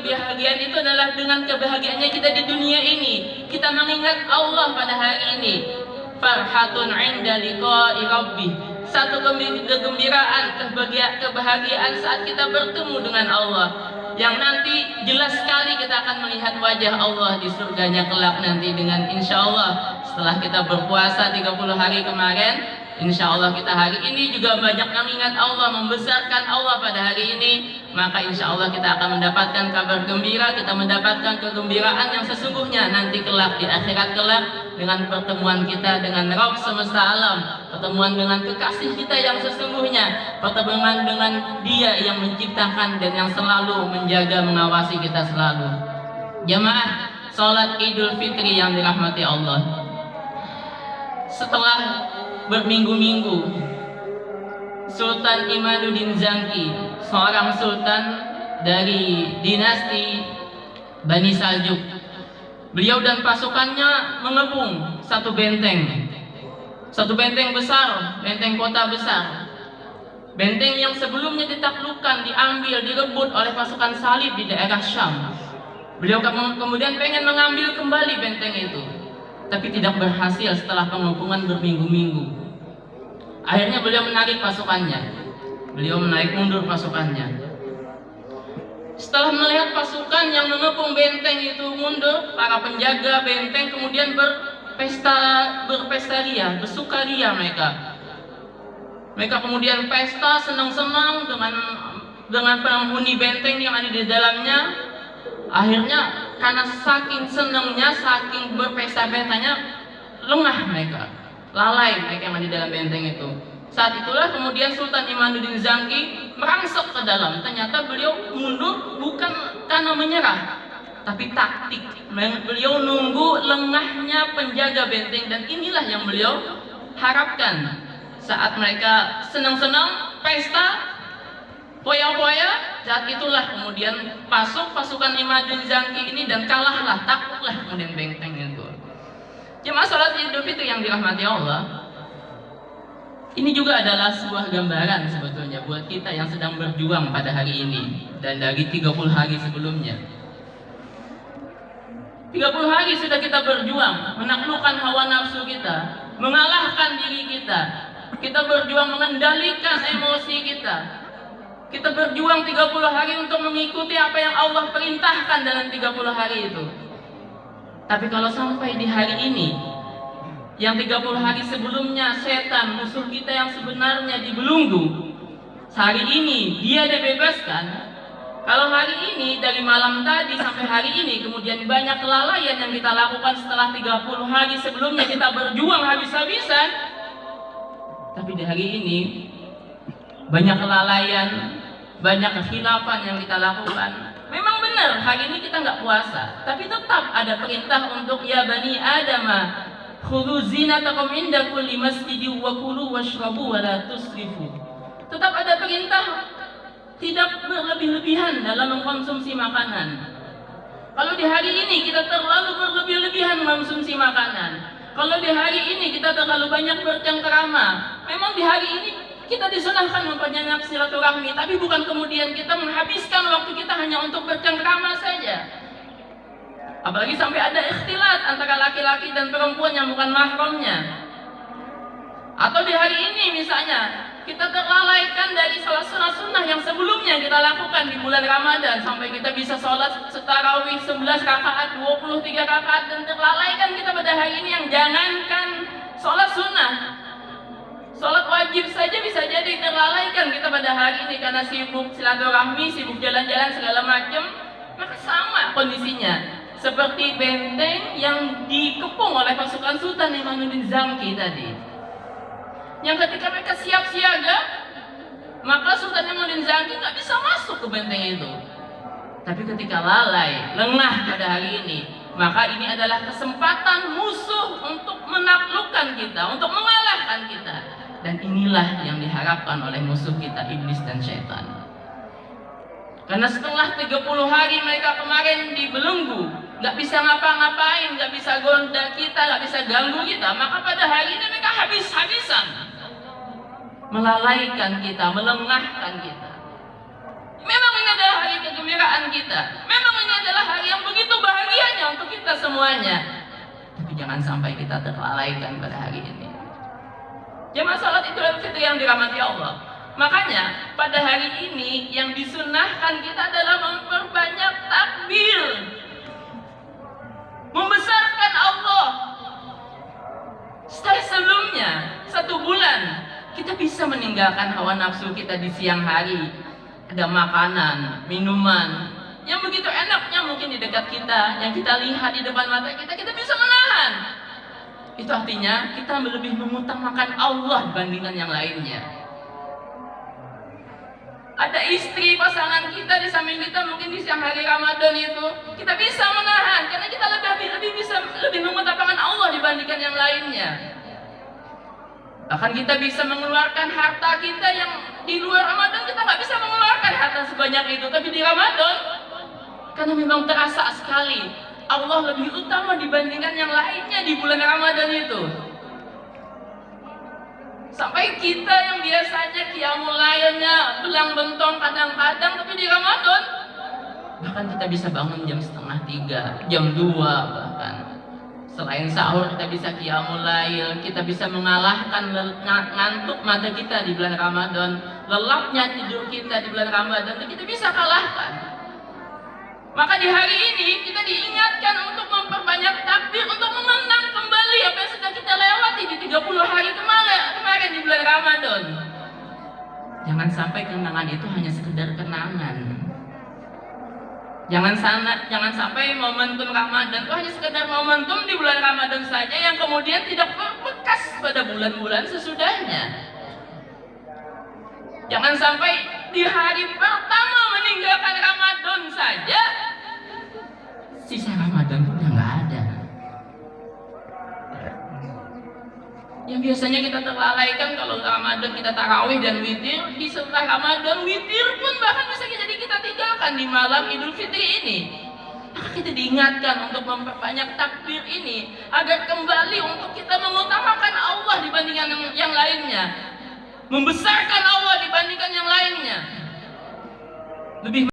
kebahagiaan itu adalah dengan kebahagiaannya kita di dunia ini. Kita mengingat Allah pada hari ini. Farhatun 'inda liqa'i rabbih. Satu kegembiraan, kebahagiaan saat kita bertemu dengan Allah. Yang nanti jelas sekali kita akan melihat wajah Allah di surganya kelak nanti dengan insya Allah. Setelah kita berpuasa 30 hari kemarin, insya Allah kita hari ini juga banyak mengingat Allah, membesarkan Allah pada hari ini. Maka insya Allah kita akan mendapatkan kabar gembira, kita mendapatkan kegembiraan yang sesungguhnya nanti kelak di akhirat kelak, dengan pertemuan kita dengan Rabb semesta alam, pertemuan dengan kekasih kita yang sesungguhnya, pertemuan dengan Dia yang menciptakan dan yang selalu menjaga mengawasi kita selalu. Jamaah salat Idul Fitri yang dirahmati Allah, setelah berminggu-minggu Sultan Imaduddin Zangki, seorang sultan dari dinasti Bani Saljuk, beliau dan pasukannya mengepung satu benteng besar, benteng kota besar, benteng yang sebelumnya ditaklukkan, diambil, direbut oleh pasukan salib di daerah Syam. Beliau kemudian pengen mengambil kembali benteng itu, tapi tidak berhasil setelah pengepungan berminggu-minggu. Akhirnya beliau menarik pasukannya, beliau menarik mundur pasukannya. Setelah melihat pasukan yang mengepung benteng itu mundur, para penjaga benteng kemudian berpesta ria, bersukaria mereka. Mereka kemudian pesta senang-senang dengan penghuni benteng yang ada di dalamnya. Akhirnya karena saking senangnya, saking berpesta-pestanya, lengah mereka, lalai mereka yang ada di dalam benteng itu. Saat itulah kemudian Sultan Imaduddin Zangki merangsek ke dalam. Ternyata beliau mundur bukan karena menyerah, tapi taktik. Beliau nunggu lengahnya penjaga benteng, dan inilah yang beliau harapkan. Saat mereka senang-senang, pesta, poya-poya, saat itulah kemudian masuk pasukan Imaduddin Zangki ini dan kalahlah, takluklah kemudian benteng itu. Jemaah salat Idul Fitri yang dirahmati Allah, ini juga adalah sebuah gambaran sebetulnya buat kita yang sedang berjuang pada hari ini dan dari 30 hari sebelumnya. 30 hari sudah kita berjuang menaklukkan hawa nafsu kita, mengalahkan diri kita. Kita berjuang mengendalikan emosi kita. Kita berjuang 30 hari untuk mengikuti apa yang Allah perintahkan dalam 30 hari itu. Tapi kalau sampai di hari ini, yang 30 hari sebelumnya setan, musuh kita yang sebenarnya dibelenggu, hari ini dia dibebaskan. Kalau hari ini dari malam tadi sampai hari ini kemudian banyak kelalaian yang kita lakukan setelah 30 hari sebelumnya kita berjuang habis-habisan, tapi di hari ini banyak kelalaian, banyak kekhilafan yang kita lakukan. Memang benar hari ini kita nggak puasa, tapi tetap ada perintah untuk ya bani Adama, khudhu zinatakum inda kulli masjidin wa kulu washrabu wa la tusrifu. Tetap ada perintah tidak berlebih-lebihan dalam mengkonsumsi makanan. Kalau di hari ini kita terlalu berlebih-lebihan mengkonsumsi makanan, kalau di hari ini kita terlalu banyak bercengkerama, memang di hari ini kita disunahkan memperbanyak silaturahmi, tapi bukan kemudian kita menghabiskan waktu kita hanya untuk bercengkerama saja. Apalagi sampai ada ikhtilat antara laki-laki dan perempuan yang bukan mahramnya. Atau di hari ini misalnya kita terlalaikan dari salat sunnah yang sebelumnya kita lakukan di bulan Ramadan, sampai kita bisa sholat tarawih 11 rakaat, 23 rakaat, dan terlalaikan kita pada hari ini yang jangankan sholat sunnah, sholat wajib saja bisa jadi terlalaikan kita pada hari ini karena sibuk silaturahmi, sibuk jalan-jalan segala macam. Maka sama kondisinya seperti benteng yang dikepung oleh pasukan Sultan Imaduddin Zangki tadi, yang ketika mereka siap siaga, maka Sultan Imaduddin Zangki nggak bisa masuk ke benteng itu. Tapi ketika lalai, lengah pada hari ini, maka ini adalah kesempatan musuh untuk menaklukkan kita, untuk mengalahkan kita. Dan inilah yang diharapkan oleh musuh kita, iblis dan syaitan. Karena setelah 30 hari mereka kemarin dibelenggu, nggak bisa ngapa-ngapain, nggak bisa gonda kita, nggak bisa ganggu kita, maka pada hari ini mereka habis-habisan melalaikan kita, melengahkan kita. Memang ini adalah hari kegembiraan kita, memang semuanya. Tapi jangan sampai kita terlalaikan pada hari ini. Jemaah salat Idul Fitri yang dirahmati Allah. Makanya pada hari ini yang disunnahkan kita adalah memperbanyak takbir, membesarkan Allah. Setelah sebelumnya 1 bulan kita bisa meninggalkan hawa nafsu kita di siang hari. Ada makanan, minuman yang begitu enaknya mungkin di dekat kita, yang kita lihat di depan mata kita, kita bisa menahan. Itu artinya kita lebih mengutamakan Allah dibandingkan yang lainnya. Ada istri pasangan kita di samping kita mungkin di siang hari Ramadan itu kita bisa menahan karena kita lebih mengutamakan Allah dibandingkan yang lainnya. Bahkan kita bisa mengeluarkan harta kita yang di luar Ramadan kita nggak bisa mengeluarkan harta sebanyak itu, tapi di Ramadan karena memang terasa sekali Allah lebih utama dibandingkan yang lainnya di bulan Ramadan itu. Sampai kita yang biasanya qiyamul lailnya belang bentong kadang-kadang, tapi di Ramadan bahkan kita bisa bangun jam 2:30, jam 2 bahkan. Selain sahur kita bisa qiyamul lail, kita bisa mengalahkan ngantuk mata kita di bulan Ramadan, lelapnya tidur kita di bulan Ramadan itu kita bisa kalahkan. Maka di hari ini kita diingatkan untuk memperbanyak takbir, untuk mengenang kembali apa yang sudah kita lewati di 30 hari kemarin di bulan Ramadan. Jangan sampai kenangan itu hanya sekedar kenangan. Jangan sampai momentum Ramadan itu hanya sekedar momentum di bulan Ramadan saja yang kemudian tidak berbekas pada bulan-bulan sesudahnya. Jangan sampai di hari pertama meninggalkan Ramadan saja sisa Ramadan udah nggak ada. Yang biasanya kita terlalaikan kalau Ramadan kita tarawih dan witir, di setelah Ramadan witir pun bahkan bisa jadi kita tinggalkan di malam Idul Fitri ini. Maka kita diingatkan untuk memperbanyak takbir ini agar kembali untuk kita mengutamakan Allah dibandingkan yang lainnya, membesarkan Allah dibandingkan yang lainnya, lebih